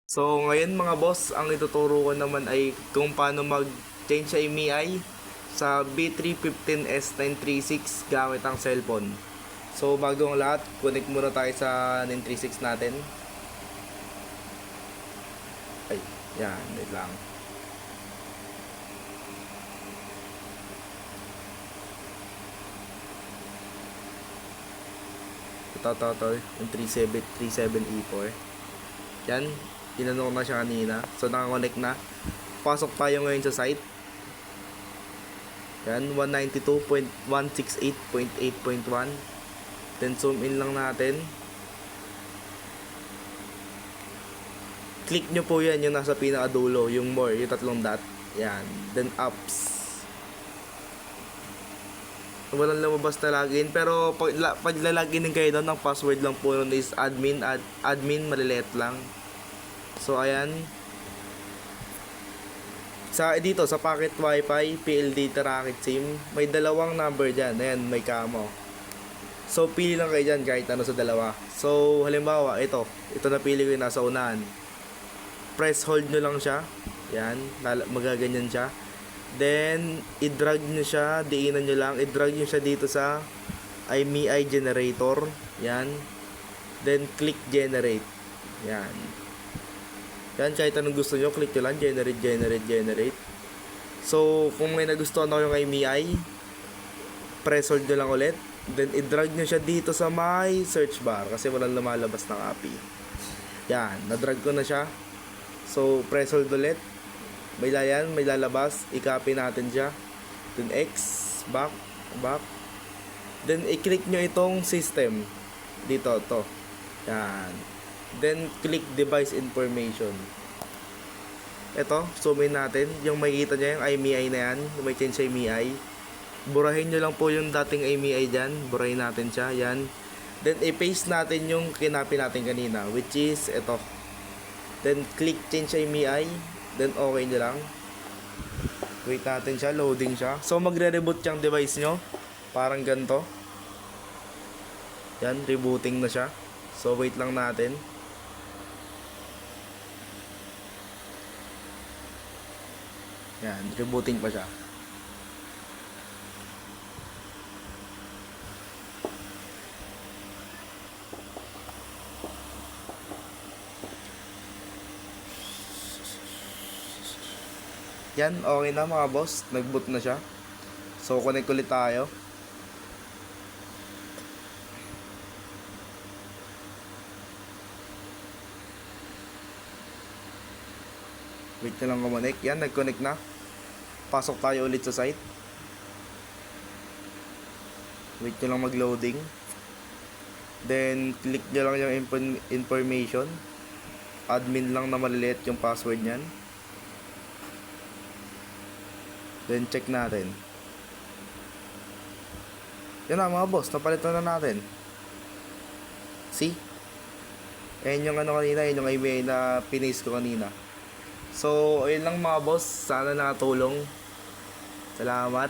So, ngayon mga boss, ang ituturo ko naman ay kung paano mag-change sa IMEI sa B315S936 gamit ang cellphone. So, bago ang lahat, connect muna tayo sa 936 natin. Ay, yan, wait lang. Ito, yung 37E4. Yan, tinanong ko na siya kanina. So, nakakonect na. Pasok tayo ngayon sa site. Yan, 192.168.8.1. Then, zoom in lang natin. Click nyo po yan, yung nasa pinakadulo, yung more, yung tatlong dot. Yan, then apps. Walang lumabas na login, pero pag lalagin din kayo doon, ang password lang po nun is admin malilit lang. So, ayan. Dito, sa Pocket Wi-Fi, PLD Racket SIM, may dalawang number dyan. Ayan, may kamo. So, pili lang kayo dyan kahit ano sa dalawa. So, halimbawa, ito napili ko yung nasa unahan. Press hold nyo lang siya. Yan, magaganyan siya. Then, i-drag nyo siya, diinan nyo lang. I-drag nyo siya dito sa IMEI generator. Yan. Then, click generate. Yan. Yan, kahit anong gusto nyo, click nyo lang, generate. So, kung may nagustuhan ako yung IMEI, press hold nyo lang ulit. Then, i-drag nyo siya dito sa my search bar kasi walang lumalabas ng API. Yan, na-drag ko na siya. So, press hold ulit. May lalabas. I-copy natin siya. Then, X, back. Then, i-click nyo itong system. Dito, to. Yan. Then, click device information. Ito, zoom in natin. Yung makikita nyo, yung IMEI na yan. May change sa IMEI. Burahin nyo lang po yung dating IMEI dyan. Burahin natin siya. Yan. Then, i-paste natin yung kinapi natin kanina. Which is, ito. Then, click change sa IMEI. Then, okay nyo lang. Wait natin siya. Loading siya. So, magre-reboot yung device nyo. Parang ganito. Yan, rebooting na siya. So, wait lang natin. Yan, rebooting pa siya. Yan, okay na mga boss. Nag-boot na siya. So, connect ulit tayo. Wait na lang kumonek. Yan, nag-connect na. Pasok tayo ulit sa site. Wait nyo lang mag-loading. Then, click nyo lang yung information. Admin lang na maliliit yung password nyan. Then, check natin. Yan na mga boss. Napalitan na natin. See? Ayan yung ano kanina. Ayan yung email na pinaste ko kanina. So, ayun lang mga boss. Sana nakatulong. Salamat.